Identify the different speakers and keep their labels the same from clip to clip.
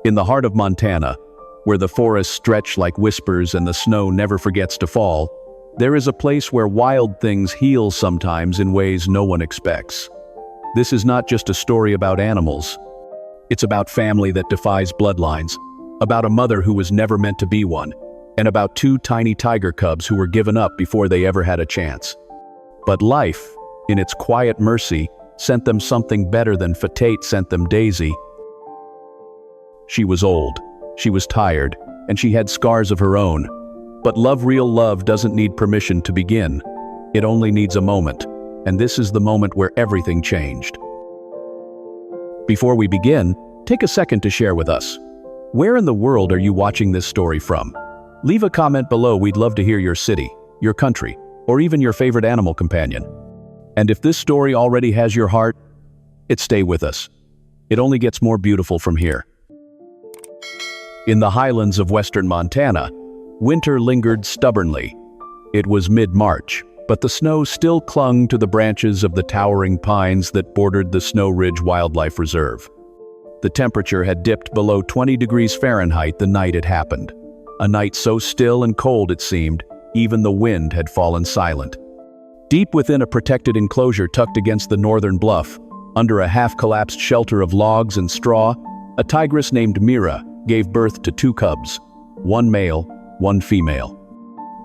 Speaker 1: In the heart of Montana, where the forests stretch like whispers and the snow never forgets to fall, there is a place where wild things heal sometimes in ways no one expects. This is not just a story about animals. It's about family that defies bloodlines, about a mother who was never meant to be one, and about two tiny tiger cubs who were given up before they ever had a chance. But life, in its quiet mercy, sent them something better than fate sent them Daisy. She was old, she was tired, and she had scars of her own. But real love doesn't need permission to begin. It only needs a moment, and this is the moment where everything changed. Before we begin, take a second to share with us. Where in the world are you watching this story from? Leave a comment below. We'd love to hear your city, your country, or even your favorite animal companion. And if this story already has your heart, stay with us. It only gets more beautiful from here. In the highlands of western Montana, winter lingered stubbornly. It was mid-March, but the snow still clung to the branches of the towering pines that bordered the Snow Ridge Wildlife Reserve. The temperature had dipped below 20 degrees Fahrenheit the night it happened. A night so still and cold it seemed, even the wind had fallen silent. Deep within a protected enclosure tucked against the northern bluff, under a half-collapsed shelter of logs and straw, a tigress named Mira gave birth to two cubs, one male, one female.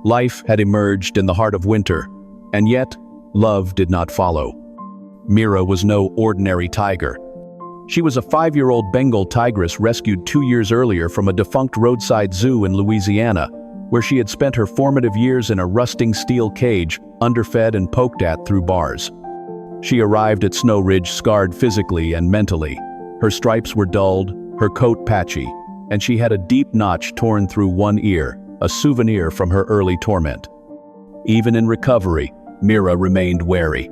Speaker 1: Life had emerged in the heart of winter, and yet, love did not follow. Mira was no ordinary tiger. She was a 5-year-old Bengal tigress rescued 2 years earlier from a defunct roadside zoo in Louisiana, where she had spent her formative years in a rusting steel cage, underfed and poked at through bars. She arrived at Snow Ridge scarred physically and mentally. Her stripes were dulled, her coat patchy, and she had a deep notch torn through one ear, a souvenir from her early torment. Even in recovery, Mira remained wary.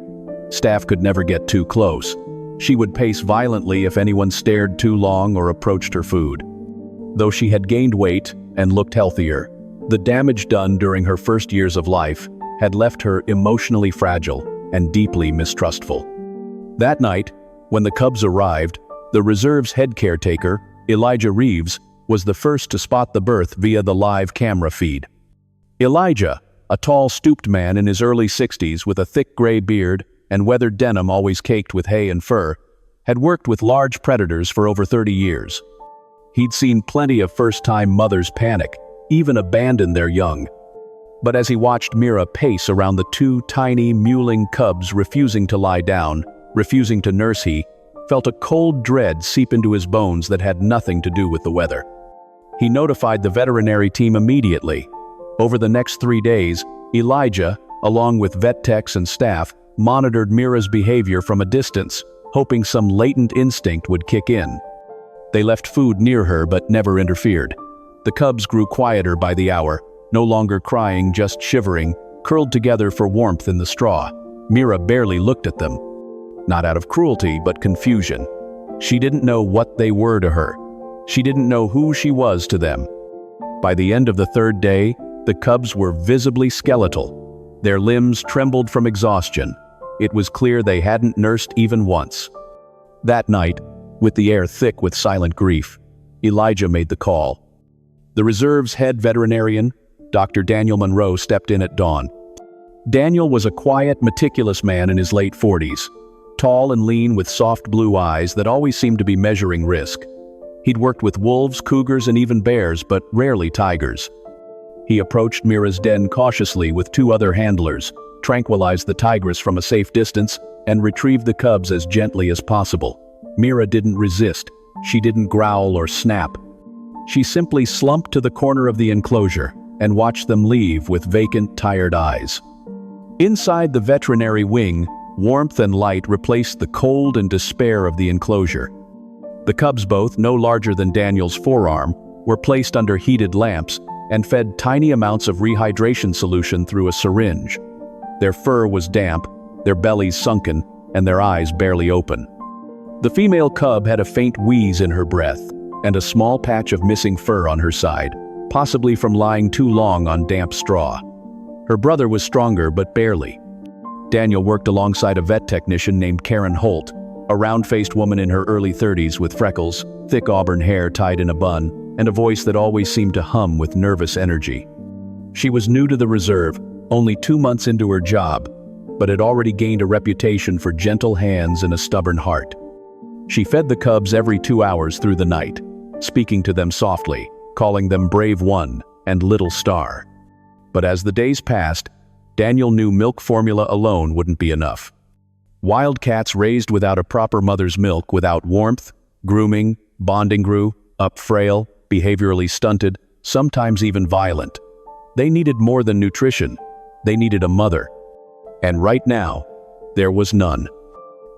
Speaker 1: Staff could never get too close. She would pace violently if anyone stared too long or approached her food. Though she had gained weight and looked healthier, the damage done during her first years of life had left her emotionally fragile and deeply mistrustful. That night, when the cubs arrived, the reserve's head caretaker, Elijah Reeves, was the first to spot the birth via the live camera feed. Elijah, a tall, stooped man in his early 60s with a thick gray beard and weathered denim always caked with hay and fur, had worked with large predators for over 30 years. He'd seen plenty of first-time mothers panic, even abandon their young. But as he watched Mira pace around the two tiny, mewling cubs refusing to lie down, refusing to nurse, he felt a cold dread seep into his bones that had nothing to do with the weather. He notified the veterinary team immediately. Over the next 3 days, Elijah, along with vet techs and staff, monitored Mira's behavior from a distance, hoping some latent instinct would kick in. They left food near her but never interfered. The cubs grew quieter by the hour, no longer crying, just shivering, curled together for warmth in the straw. Mira barely looked at them. Not out of cruelty, but confusion. She didn't know what they were to her. She didn't know who she was to them. By the end of the 3rd day, the cubs were visibly skeletal. Their limbs trembled from exhaustion. It was clear they hadn't nursed even once. That night, with the air thick with silent grief, Elijah made the call. The reserve's head veterinarian, Dr. Daniel Monroe, stepped in at dawn. Daniel was a quiet, meticulous man in his late 40s, tall and lean with soft blue eyes that always seemed to be measuring risk. He'd worked with wolves, cougars, and even bears, but rarely tigers. He approached Mira's den cautiously with 2 other handlers, tranquilized the tigress from a safe distance, and retrieved the cubs as gently as possible. Mira didn't resist. She didn't growl or snap. She simply slumped to the corner of the enclosure and watched them leave with vacant, tired eyes. Inside the veterinary wing, warmth and light replaced the cold and despair of the enclosure. The cubs, both no larger than Daniel's forearm, were placed under heated lamps and fed tiny amounts of rehydration solution through a syringe. Their fur was damp, their bellies sunken, and their eyes barely open. The female cub had a faint wheeze in her breath and a small patch of missing fur on her side, possibly from lying too long on damp straw. Her brother was stronger, but barely. Daniel worked alongside a vet technician named Karen Holt, a round-faced woman in her early 30s with freckles, thick auburn hair tied in a bun, and a voice that always seemed to hum with nervous energy. She was new to the reserve, only 2 months into her job, but had already gained a reputation for gentle hands and a stubborn heart. She fed the cubs every 2 hours through the night, speaking to them softly, calling them Brave One and Little Star. But as the days passed, Daniel knew milk formula alone wouldn't be enough. Wild cats raised without a proper mother's milk, without warmth, grooming, bonding grew up frail, behaviorally stunted, sometimes even violent. They needed more than nutrition. They needed a mother. And right now, there was none.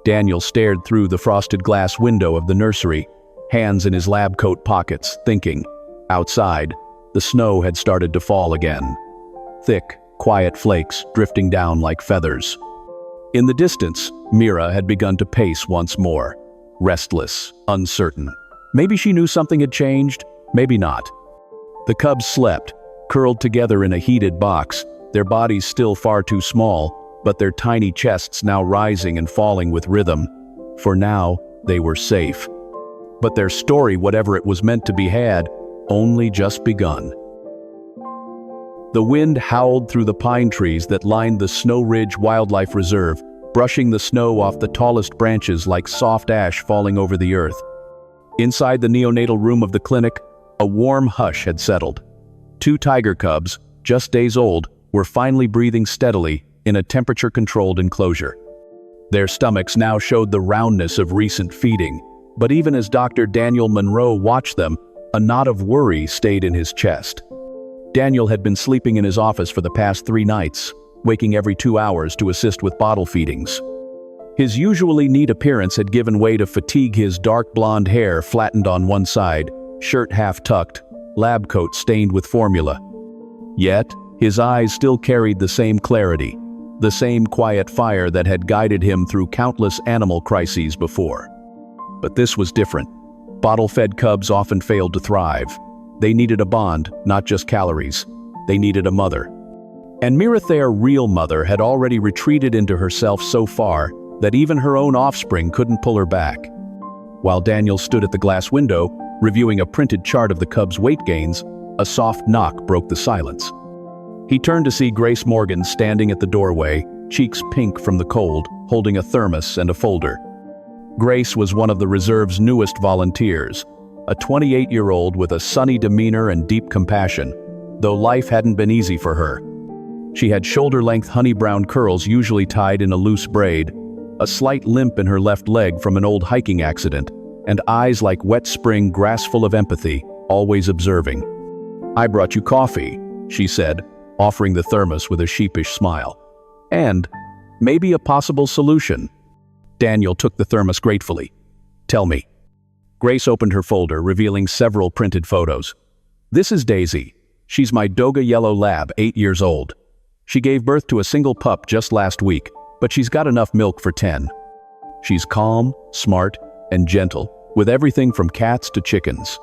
Speaker 1: Daniel stared through the frosted glass window of the nursery, hands in his lab coat pockets, thinking. Outside, the snow had started to fall again. Thick, quiet flakes drifting down like feathers. In the distance, Mira had begun to pace once more, restless, uncertain. Maybe she knew something had changed, maybe not. The cubs slept, curled together in a heated box, their bodies still far too small, but their tiny chests now rising and falling with rhythm. For now, they were safe. But their story, whatever it was meant to be, had only just begun. The wind howled through the pine trees that lined the Snow Ridge Wildlife Reserve, brushing the snow off the tallest branches like soft ash falling over the earth. Inside the neonatal room of the clinic, a warm hush had settled. 2 tiger cubs, just days old, were finally breathing steadily in a temperature-controlled enclosure. Their stomachs now showed the roundness of recent feeding, but even as Dr. Daniel Monroe watched them, a knot of worry stayed in his chest. Daniel had been sleeping in his office for the past 3 nights, waking every 2 hours to assist with bottle feedings. His usually neat appearance had given way to fatigue, his dark blonde hair flattened on one side, shirt half tucked, lab coat stained with formula. Yet, his eyes still carried the same clarity, the same quiet fire that had guided him through countless animal crises before. But this was different. Bottle-fed cubs often failed to thrive. They needed a bond, not just calories. They needed a mother. And Mira, their real mother, had already retreated into herself so far that even her own offspring couldn't pull her back. While Daniel stood at the glass window, reviewing a printed chart of the cubs' weight gains, a soft knock broke the silence. He turned to see Grace Morgan standing at the doorway, cheeks pink from the cold, holding a thermos and a folder. Grace was one of the reserve's newest volunteers, a 28-year-old with a sunny demeanor and deep compassion, though life hadn't been easy for her. She had shoulder-length honey-brown curls usually tied in a loose braid, a slight limp in her left leg from an old hiking accident, and eyes like wet spring grass full of empathy, always observing. "I brought you coffee," she said, offering the thermos with a sheepish smile. "And maybe a possible solution." Daniel took the thermos gratefully. "Tell me." Grace opened her folder, revealing several printed photos. "This is Daisy. She's my Doga Yellow Lab, 8 years old. She gave birth to a single pup just last week, but she's got enough milk for 10. She's calm, smart, and gentle, with everything from cats to chickens.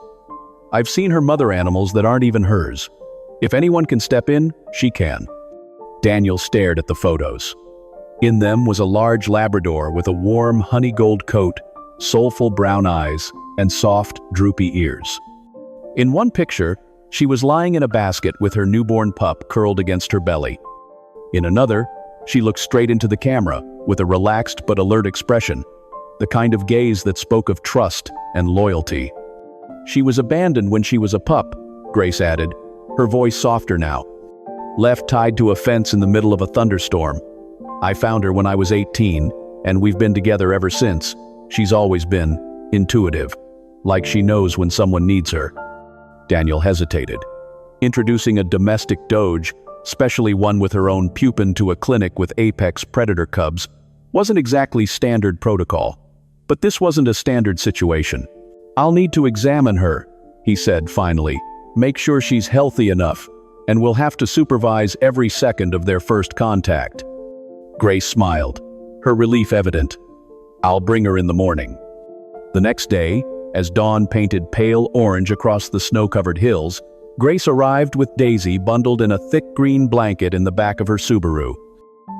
Speaker 1: I've seen her mother animals that aren't even hers. If anyone can step in, she can." Daniel stared at the photos. In them was a large Labrador with a warm honey gold coat, soulful brown eyes, and soft, droopy ears. In one picture, she was lying in a basket with her newborn pup curled against her belly. In another, she looked straight into the camera with a relaxed but alert expression, the kind of gaze that spoke of trust and loyalty. "She was abandoned when she was a pup," Grace added, her voice softer now. "Left tied to a fence in the middle of a thunderstorm. I found her when I was 18, and we've been together ever since. She's always been intuitive, like she knows when someone needs her." Daniel hesitated. Introducing a domestic doge, especially one with her own pupin, to a clinic with apex predator cubs, wasn't exactly standard protocol. But this wasn't a standard situation. "I'll need to examine her," he said finally. "Make sure she's healthy enough, and we'll have to supervise every second of their first contact." Grace smiled, her relief evident. "I'll bring her in the morning." The next day, as dawn painted pale orange across the snow-covered hills, Grace arrived with Daisy bundled in a thick green blanket in the back of her Subaru.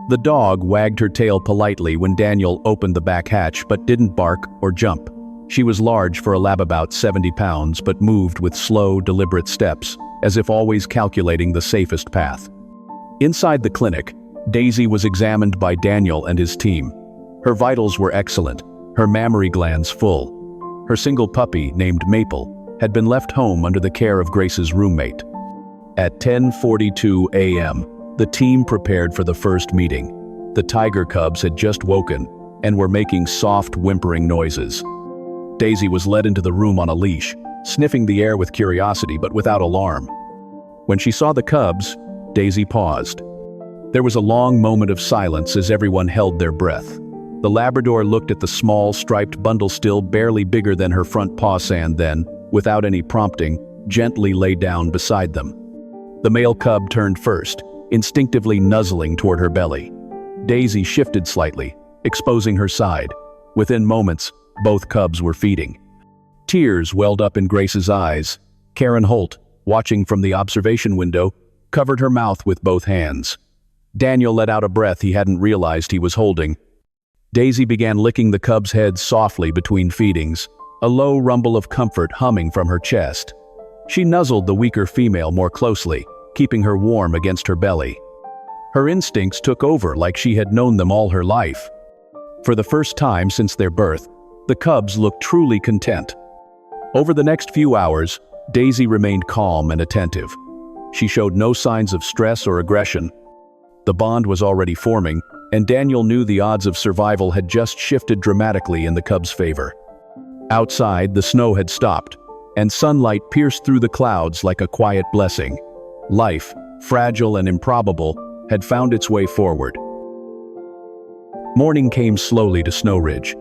Speaker 1: The dog wagged her tail politely when Daniel opened the back hatch but didn't bark or jump. She was large for a lab about 70 pounds but moved with slow, deliberate steps, as if always calculating the safest path. Inside the clinic, Daisy was examined by Daniel and his team. Her vitals were excellent, her mammary glands full. Her single puppy, named Maple, had been left home under the care of Grace's roommate. At 10:42 a.m., the team prepared for the first meeting. The tiger cubs had just woken and were making soft, whimpering noises. Daisy was led into the room on a leash, sniffing the air with curiosity but without alarm. When she saw the cubs, Daisy paused. There was a long moment of silence as everyone held their breath. The Labrador looked at the small, striped bundle still barely bigger than her front paw sand, then, without any prompting, gently lay down beside them. The male cub turned first, instinctively nuzzling toward her belly. Daisy shifted slightly, exposing her side. Within moments, both cubs were feeding. Tears welled up in Grace's eyes. Karen Holt, watching from the observation window, covered her mouth with both hands. Daniel let out a breath he hadn't realized he was holding. Daisy began licking the cub's head softly between feedings, a low rumble of comfort humming from her chest. She nuzzled the weaker female more closely, keeping her warm against her belly. Her instincts took over like she had known them all her life. For the first time since their birth, the cubs looked truly content. Over the next few hours, Daisy remained calm and attentive. She showed no signs of stress or aggression. The bond was already forming, and Daniel knew the odds of survival had just shifted dramatically in the cubs' favor. Outside, the snow had stopped, and sunlight pierced through the clouds like a quiet blessing. Life, fragile and improbable, had found its way forward. Morning came slowly to Snow Ridge.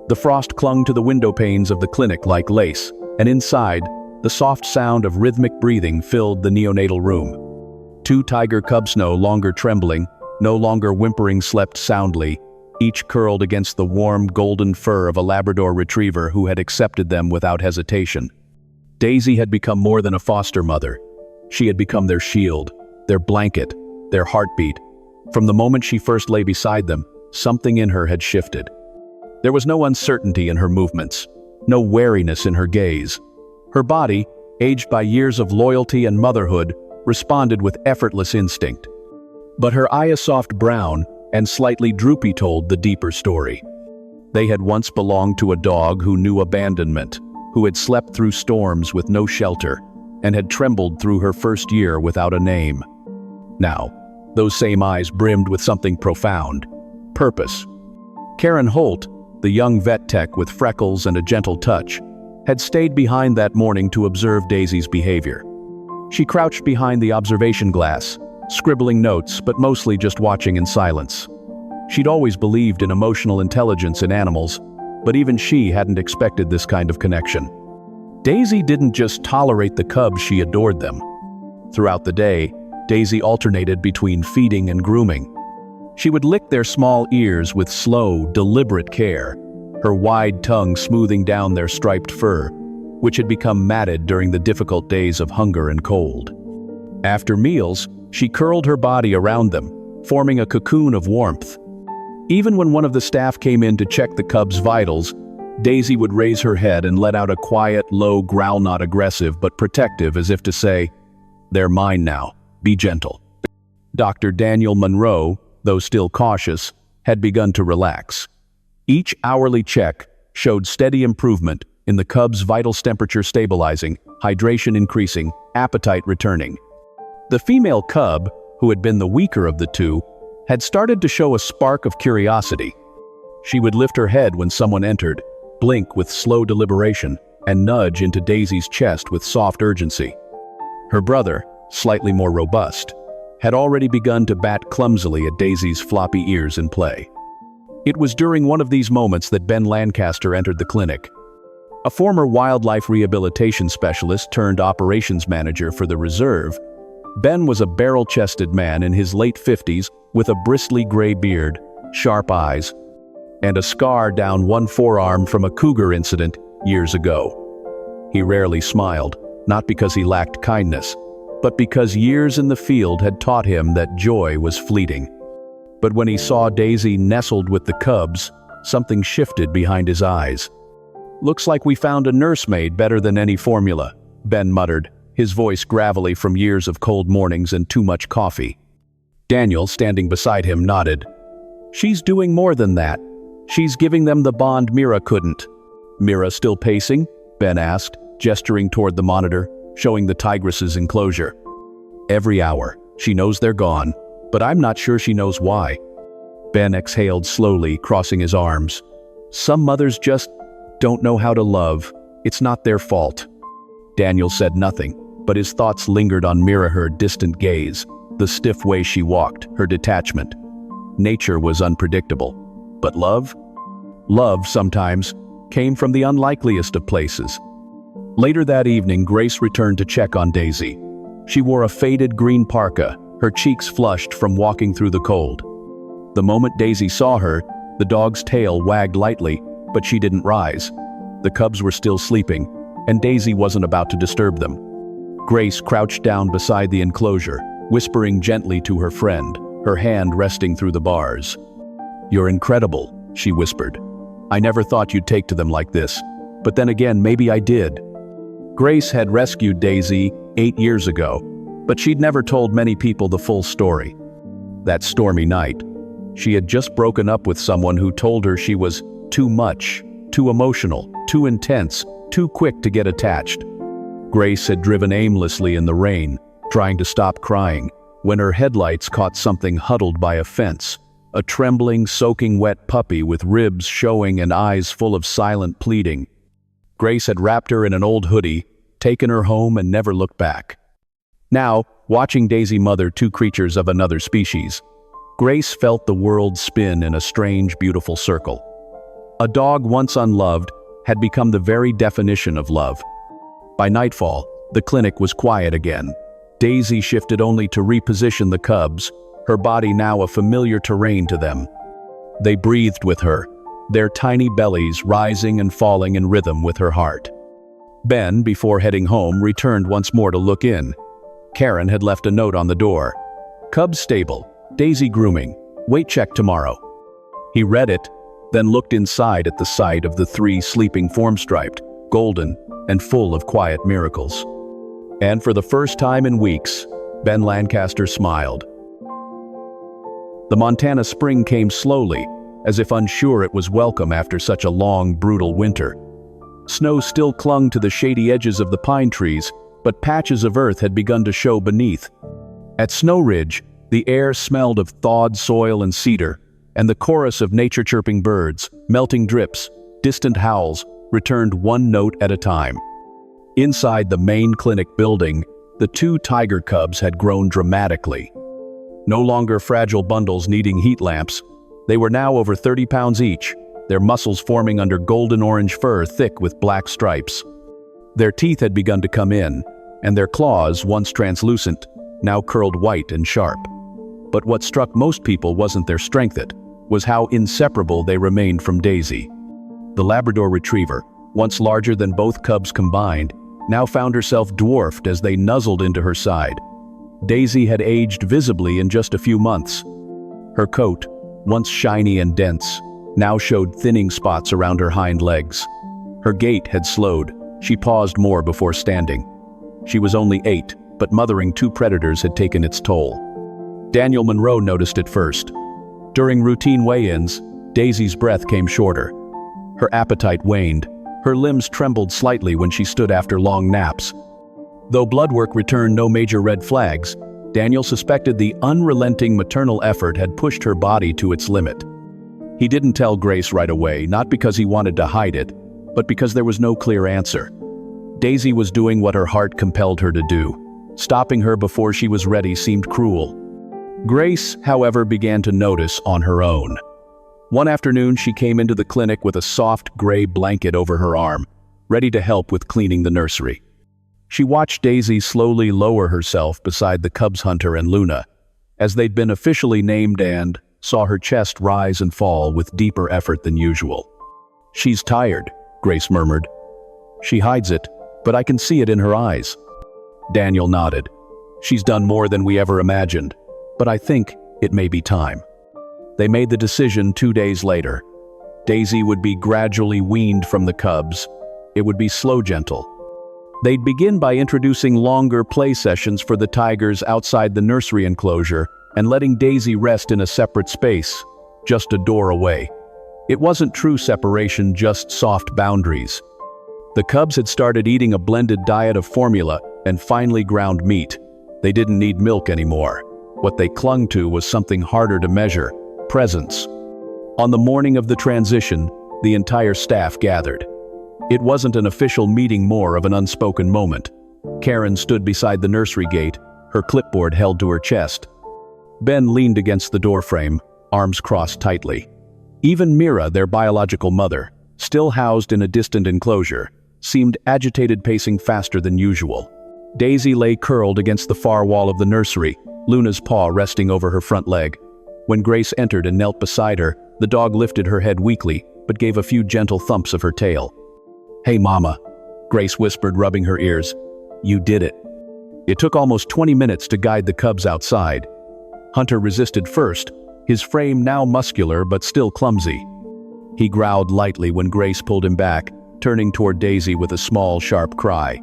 Speaker 1: The frost clung to the window panes of the clinic like lace, and inside, the soft sound of rhythmic breathing filled the neonatal room. Two tiger cubs, no longer trembling, no longer whimpering, slept soundly, each curled against the warm, golden fur of a Labrador retriever who had accepted them without hesitation. Daisy had become more than a foster mother. She had become their shield, their blanket, their heartbeat. From the moment she first lay beside them, something in her had shifted. There was no uncertainty in her movements, no wariness in her gaze. Her body, aged by years of loyalty and motherhood, responded with effortless instinct. But her eye, a soft brown and slightly droopy, told the deeper story. They had once belonged to a dog who knew abandonment, who had slept through storms with no shelter, and had trembled through her first year without a name. Now, those same eyes brimmed with something profound: purpose. Karen Holt, the young vet tech with freckles and a gentle touch, had stayed behind that morning to observe Daisy's behavior. She crouched behind the observation glass, scribbling notes but mostly just watching in silence. She'd always believed in emotional intelligence in animals, but even she hadn't expected this kind of connection. Daisy didn't just tolerate the cubs, she adored them. Throughout the day, Daisy alternated between feeding and grooming. She would lick their small ears with slow, deliberate care, her wide tongue smoothing down their striped fur, which had become matted during the difficult days of hunger and cold. After meals, she curled her body around them, forming a cocoon of warmth. Even when one of the staff came in to check the cubs' vitals, Daisy would raise her head and let out a quiet, low growl, not aggressive but protective, as if to say, "They're mine now, be gentle." Dr. Daniel Monroe, though still cautious, had begun to relax. Each hourly check showed steady improvement in the cubs' vitals, temperature stabilizing, hydration increasing, appetite returning. The female cub, who had been the weaker of the two, had started to show a spark of curiosity. She would lift her head when someone entered, blink with slow deliberation, and nudge into Daisy's chest with soft urgency. Her brother, slightly more robust, had already begun to bat clumsily at Daisy's floppy ears in play. It was during one of these moments that Ben Lancaster entered the clinic. A former wildlife rehabilitation specialist turned operations manager for the reserve, Ben was a barrel-chested man in his late 50s with a bristly gray beard, sharp eyes, and a scar down one forearm from a cougar incident years ago. He rarely smiled, not because he lacked kindness, but because years in the field had taught him that joy was fleeting. But when he saw Daisy nestled with the cubs, something shifted behind his eyes. "Looks like we found a nursemaid better than any formula," Ben muttered, his voice gravelly from years of cold mornings and too much coffee. Daniel, standing beside him, nodded. "She's doing more than that. She's giving them the bond Mira couldn't." "Mira still pacing?" Ben asked, gesturing toward the monitor, showing the tigress's enclosure. "Every hour. She knows they're gone, but I'm not sure she knows why." Ben exhaled slowly, crossing his arms. "Some mothers just don't know how to love. It's not their fault." Daniel said nothing, but his thoughts lingered on Mira, her distant gaze, the stiff way she walked, her detachment. Nature was unpredictable. But love? Love, sometimes, came from the unlikeliest of places. Later that evening, Grace returned to check on Daisy. She wore a faded green parka, her cheeks flushed from walking through the cold. The moment Daisy saw her, the dog's tail wagged lightly, but she didn't rise. The cubs were still sleeping, and Daisy wasn't about to disturb them. Grace crouched down beside the enclosure, whispering gently to her friend, her hand resting through the bars. "You're incredible," she whispered. "I never thought you'd take to them like this, but then again, maybe I did." Grace had rescued Daisy 8 years ago, but she'd never told many people the full story. That stormy night, she had just broken up with someone who told her she was too much, too emotional, too intense, too quick to get attached. Grace had driven aimlessly in the rain, trying to stop crying, when her headlights caught something huddled by a fence, a trembling, soaking wet puppy with ribs showing and eyes full of silent pleading. Grace had wrapped her in an old hoodie, taken her home, and never looked back. Now, watching Daisy mother 2 creatures of another species, Grace felt the world spin in a strange, beautiful circle. A dog once unloved had become the very definition of love. By nightfall, the clinic was quiet again. Daisy shifted only to reposition the cubs, her body now a familiar terrain to them. They breathed with her, their tiny bellies rising and falling in rhythm with her heart. Ben, before heading home, returned once more to look in. Karen had left a note on the door. "Cubs stable, Daisy grooming, weight check tomorrow." He read it, then looked inside at the sight of the 3 sleeping form-striped, golden, and full of quiet miracles. And for the first time in weeks, Ben Lancaster smiled. The Montana spring came slowly, as if unsure it was welcome after such a long, brutal winter. Snow still clung to the shady edges of the pine trees, but patches of earth had begun to show beneath. At Snow Ridge, the air smelled of thawed soil and cedar, and the chorus of nature-chirping birds, melting drips, distant howls, returned one note at a time. Inside the main clinic building, the 2 tiger cubs had grown dramatically. No longer fragile bundles needing heat lamps, they were now over 30 pounds each, their muscles forming under golden-orange fur thick with black stripes. Their teeth had begun to come in, and their claws, once translucent, now curled white and sharp. But what struck most people wasn't their strength, it was how inseparable they remained from Daisy. The Labrador retriever, once larger than both cubs combined, now found herself dwarfed as they nuzzled into her side. Daisy had aged visibly in just a few months. Her coat, once shiny and dense, now showed thinning spots around her hind legs. Her gait had slowed, she paused more before standing. She was only 8, but mothering 2 predators had taken its toll. Daniel Monroe noticed it first. During routine weigh-ins, Daisy's breath came shorter. Her appetite waned. Her limbs trembled slightly when she stood after long naps. Though blood work returned no major red flags, Daniel suspected the unrelenting maternal effort had pushed her body to its limit. He didn't tell Grace right away, not because he wanted to hide it, but because there was no clear answer. Daisy was doing what her heart compelled her to do. Stopping her before she was ready seemed cruel. Grace, however, began to notice on her own. One afternoon, she came into the clinic with a soft gray blanket over her arm, ready to help with cleaning the nursery. She watched Daisy slowly lower herself beside the cubs hunter and Luna, as they'd been officially named, and saw her chest rise and fall with deeper effort than usual. "She's tired," Grace murmured. "She hides it, but I can see it in her eyes." Daniel nodded. "She's done more than we ever imagined, but I think it may be time." They made the decision 2 days later. Daisy would be gradually weaned from the cubs. It would be slow gentle. They'd begin by introducing longer play sessions for the tigers outside the nursery enclosure and letting Daisy rest in a separate space, just a door away. It wasn't true separation, just soft boundaries. The cubs had started eating a blended diet of formula and finely ground meat. They didn't need milk anymore. What they clung to was something harder to measure: presence. On the morning of the transition, the entire staff gathered. It wasn't an official meeting, more of an unspoken moment. Karen stood beside the nursery gate, her clipboard held to her chest. Ben leaned against the doorframe, arms crossed tightly. Even Mira, their biological mother, still housed in a distant enclosure, seemed agitated, pacing faster than usual. Daisy lay curled against the far wall of the nursery, Luna's paw resting over her front leg. When Grace entered and knelt beside her, the dog lifted her head weakly, but gave a few gentle thumps of her tail. "Hey, Mama," Grace whispered, rubbing her ears. "You did it." It took almost 20 minutes to guide the cubs outside. Hunter resisted first, his frame now muscular but still clumsy. He growled lightly when Grace pulled him back, turning toward Daisy with a small, sharp cry.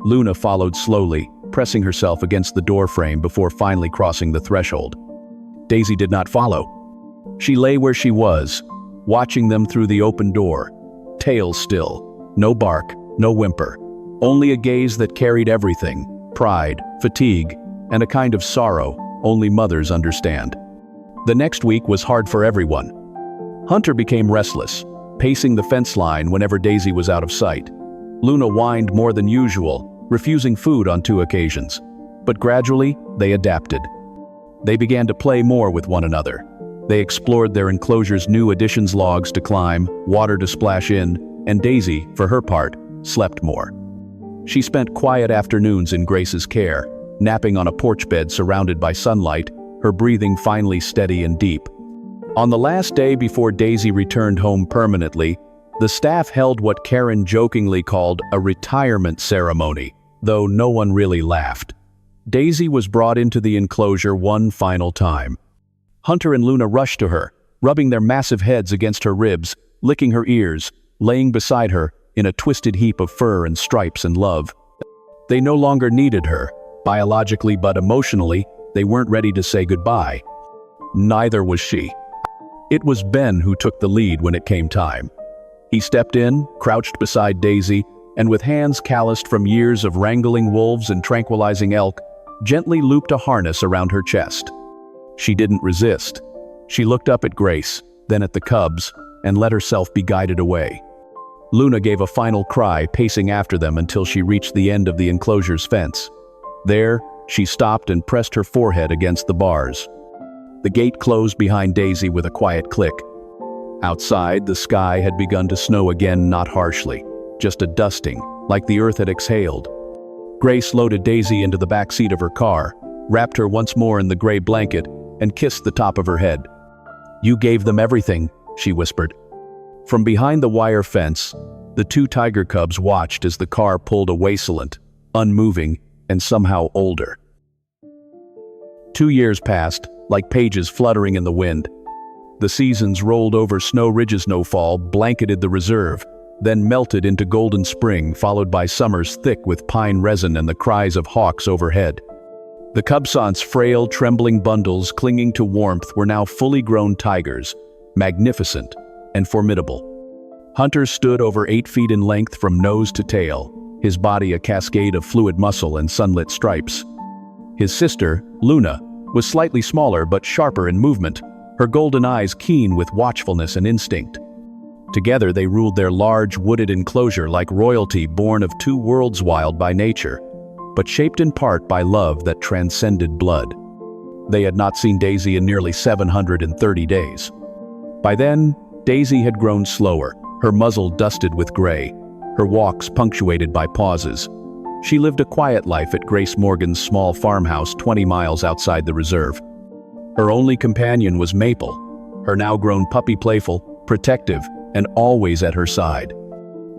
Speaker 1: Luna followed slowly, pressing herself against the doorframe before finally crossing the threshold. Daisy did not follow. She lay where she was, watching them through the open door, tail still, no bark, no whimper, only a gaze that carried everything: pride, fatigue, and a kind of sorrow only mothers understand. The next week was hard for everyone. Hunter became restless, pacing the fence line whenever Daisy was out of sight. Luna whined more than usual, refusing food on 2 occasions. But gradually, they adapted. They began to play more with one another. They explored their enclosure's new additions: logs to climb, water to splash in, and Daisy, for her part, slept more. She spent quiet afternoons in Grace's care, napping on a porch bed surrounded by sunlight, her breathing finally steady and deep. On the last day before Daisy returned home permanently, the staff held what Karen jokingly called a retirement ceremony, though no one really laughed. Daisy was brought into the enclosure one final time. Hunter and Luna rushed to her, rubbing their massive heads against her ribs, licking her ears, laying beside her in a twisted heap of fur and stripes and love. They no longer needed her, biologically but emotionally, they weren't ready to say goodbye. Neither was she. It was Ben who took the lead when it came time. He stepped in, crouched beside Daisy, and with hands calloused from years of wrangling wolves and tranquilizing elk, gently looped a harness around her chest. She didn't resist. She looked up at Grace, then at the cubs, and let herself be guided away. Luna gave a final cry, pacing after them until she reached the end of the enclosure's fence. There, she stopped and pressed her forehead against the bars. The gate closed behind Daisy with a quiet click. Outside, the sky had begun to snow again, not harshly, just a dusting, like the earth had exhaled. Grace loaded Daisy into the back seat of her car, wrapped her once more in the gray blanket, and kissed the top of her head. "You gave them everything," she whispered. From behind the wire fence, the 2 tiger cubs watched as the car pulled away, silent, unmoving, and somehow older. 2 years passed, like pages fluttering in the wind. The seasons rolled over snow ridges. Snowfall blanketed the reserve, then melted into golden spring, followed by summers thick with pine resin and the cries of hawks overhead. The cubsants' frail, trembling bundles clinging to warmth were now fully grown tigers, magnificent and formidable. Hunter stood over 8 feet in length from nose to tail, his body a cascade of fluid muscle and sunlit stripes. His sister, Luna, was slightly smaller but sharper in movement, her golden eyes keen with watchfulness and instinct. Together they ruled their large wooded enclosure like royalty, born of 2 worlds, wild by nature, but shaped in part by love that transcended blood. They had not seen Daisy in nearly 730 days. By then, Daisy had grown slower, her muzzle dusted with gray, her walks punctuated by pauses. She lived a quiet life at Grace Morgan's small farmhouse 20 miles outside the reserve. Her only companion was Maple, her now-grown puppy, playful, protective, and always at her side.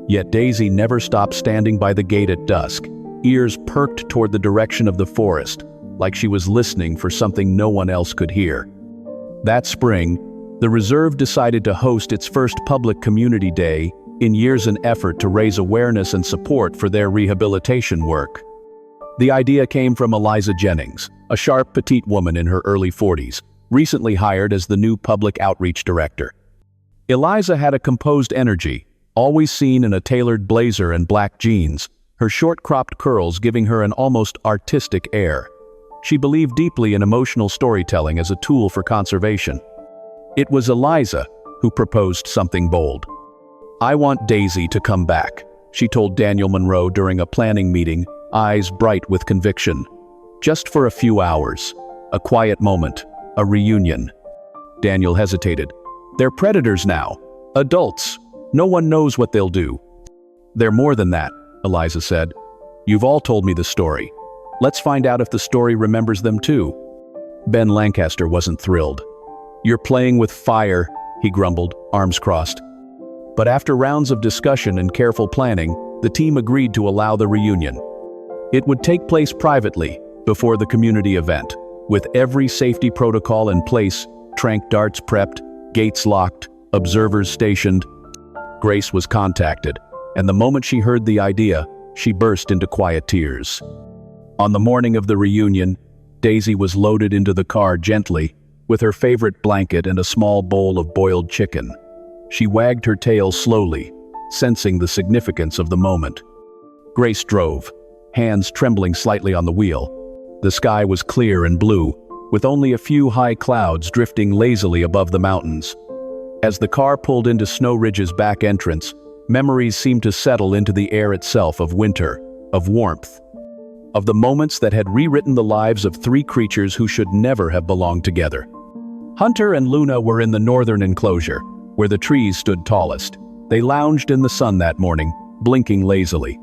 Speaker 1: Yet Daisy never stopped standing by the gate at dusk, ears perked toward the direction of the forest, like she was listening for something no one else could hear. That spring, the reserve decided to host its first public community day in years an effort to raise awareness and support for their rehabilitation work. The idea came from Eliza Jennings, a sharp, petite woman in her early 40s, recently hired as the new public outreach director. Eliza had a composed energy, always seen in a tailored blazer and black jeans, her short-cropped curls giving her an almost artistic air. She believed deeply in emotional storytelling as a tool for conservation. It was Eliza who proposed something bold. "I want Daisy to come back," she told Daniel Monroe during a planning meeting, eyes bright with conviction. "Just for a few hours. A quiet moment. A reunion." Daniel hesitated. "They're predators now. Adults. No one knows what they'll do." "They're more than that," Eliza said. "You've all told me the story. Let's find out if the story remembers them too." Ben Lancaster wasn't thrilled. "You're playing with fire," he grumbled, arms crossed. But after rounds of discussion and careful planning, the team agreed to allow the reunion. It would take place privately, before the community event, with every safety protocol in place, tranq darts prepped, gates locked, observers stationed. Grace was contacted, and the moment she heard the idea, she burst into quiet tears. On the morning of the reunion, Daisy was loaded into the car gently, with her favorite blanket and a small bowl of boiled chicken. She wagged her tail slowly, sensing the significance of the moment. Grace drove, hands trembling slightly on the wheel. The sky was clear and blue, with only a few high clouds drifting lazily above the mountains. As the car pulled into Snow Ridge's back entrance, memories seemed to settle into the air itself of winter, of warmth, of the moments that had rewritten the lives of three creatures who should never have belonged together. Hunter and Luna were in the northern enclosure, where the trees stood tallest. They lounged in the sun that morning, blinking lazily.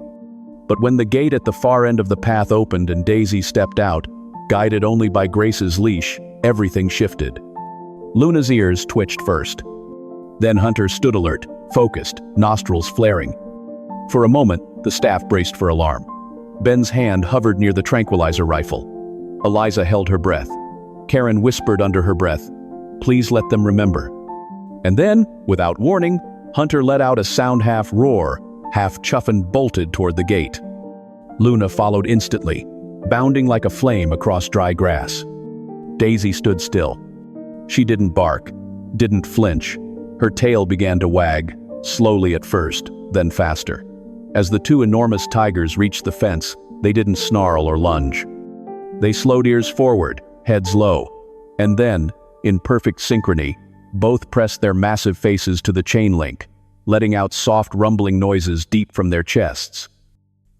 Speaker 1: But when the gate at the far end of the path opened and Daisy stepped out, guided only by Grace's leash, everything shifted. Luna's ears twitched first. Then Hunter stood alert, focused, nostrils flaring. For a moment, the staff braced for alarm. Ben's hand hovered near the tranquilizer rifle. Eliza held her breath. Karen whispered under her breath, "Please let them remember." And then, without warning, Hunter let out a sound half roar, half chuff and bolted toward the gate. Luna followed instantly, bounding like a flame across dry grass. Daisy stood still. She didn't bark, didn't flinch. Her tail began to wag, slowly at first, then faster. As the two enormous tigers reached the fence, they didn't snarl or lunge. They slowed ears forward, heads low, and then, in perfect synchrony, both pressed their massive faces to the chain link, letting out soft rumbling noises deep from their chests.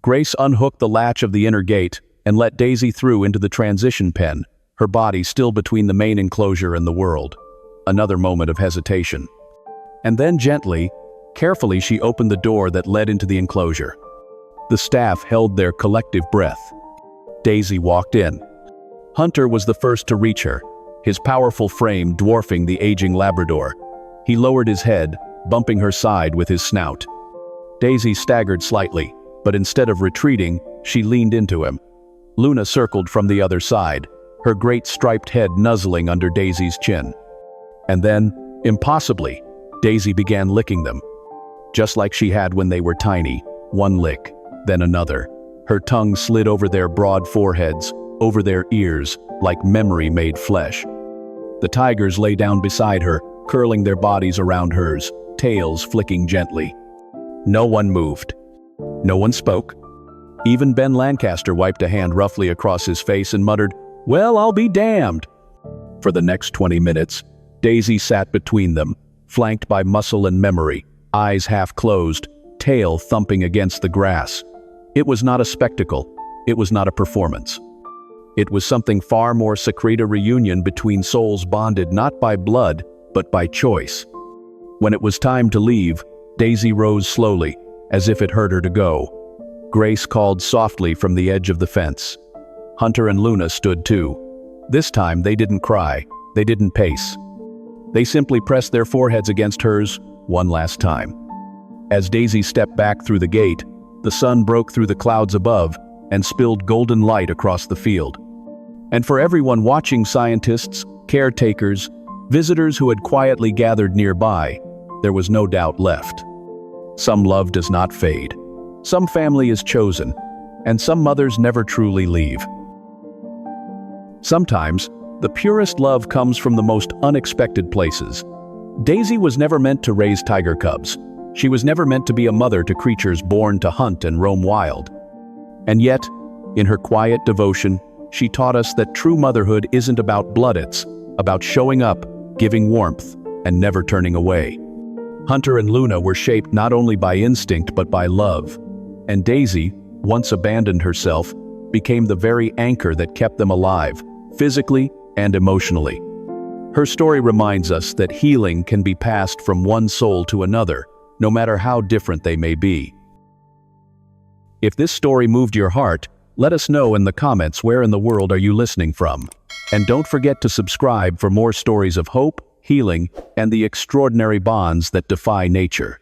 Speaker 1: Grace unhooked the latch of the inner gate and let Daisy through into the transition pen, her body still between the main enclosure and the world. Another moment of hesitation. And then gently, carefully she opened the door that led into the enclosure. The staff held their collective breath. Daisy walked in. Hunter was the first to reach her, his powerful frame dwarfing the aging Labrador. He lowered his head, bumping her side with his snout. Daisy staggered slightly, but instead of retreating, she leaned into him. Luna circled from the other side, her great striped head nuzzling under Daisy's chin. And then, impossibly, Daisy began licking them. Just like she had when they were tiny, one lick, then another. Her tongue slid over their broad foreheads, over their ears, like memory made flesh. The tigers lay down beside her, curling their bodies around hers, tails flicking gently. No one moved. No one spoke. Even Ben Lancaster wiped a hand roughly across his face and muttered, "Well, I'll be damned." For the next 20 minutes, Daisy sat between them, flanked by muscle and memory, eyes half closed, tail thumping against the grass. It was not a spectacle. It was not a performance. It was something far more sacred, a reunion between souls bonded not by blood, but by choice. When it was time to leave, Daisy rose slowly, as if it hurt her to go. Grace called softly from the edge of the fence. Hunter and Luna stood too. This time they didn't cry, they didn't pace. They simply pressed their foreheads against hers one last time. As Daisy stepped back through the gate, the sun broke through the clouds above and spilled golden light across the field. And for everyone watching, scientists, caretakers, Visitors who had quietly gathered nearby, there was no doubt left. Some love does not fade. Some family is chosen, and some mothers never truly leave. Sometimes, the purest love comes from the most unexpected places. Daisy was never meant to raise tiger cubs. She was never meant to be a mother to creatures born to hunt and roam wild. And yet, in her quiet devotion, she taught us that true motherhood isn't about blood, it's about showing up, giving warmth, and never turning away. Hunter and Luna were shaped not only by instinct but by love. And Daisy, once abandoned herself, became the very anchor that kept them alive, physically and emotionally. Her story reminds us that healing can be passed from one soul to another, no matter how different they may be. If this story moved your heart, let us know in the comments where in the world are you listening from. And don't forget to subscribe for more stories of hope, healing, and the extraordinary bonds that defy nature.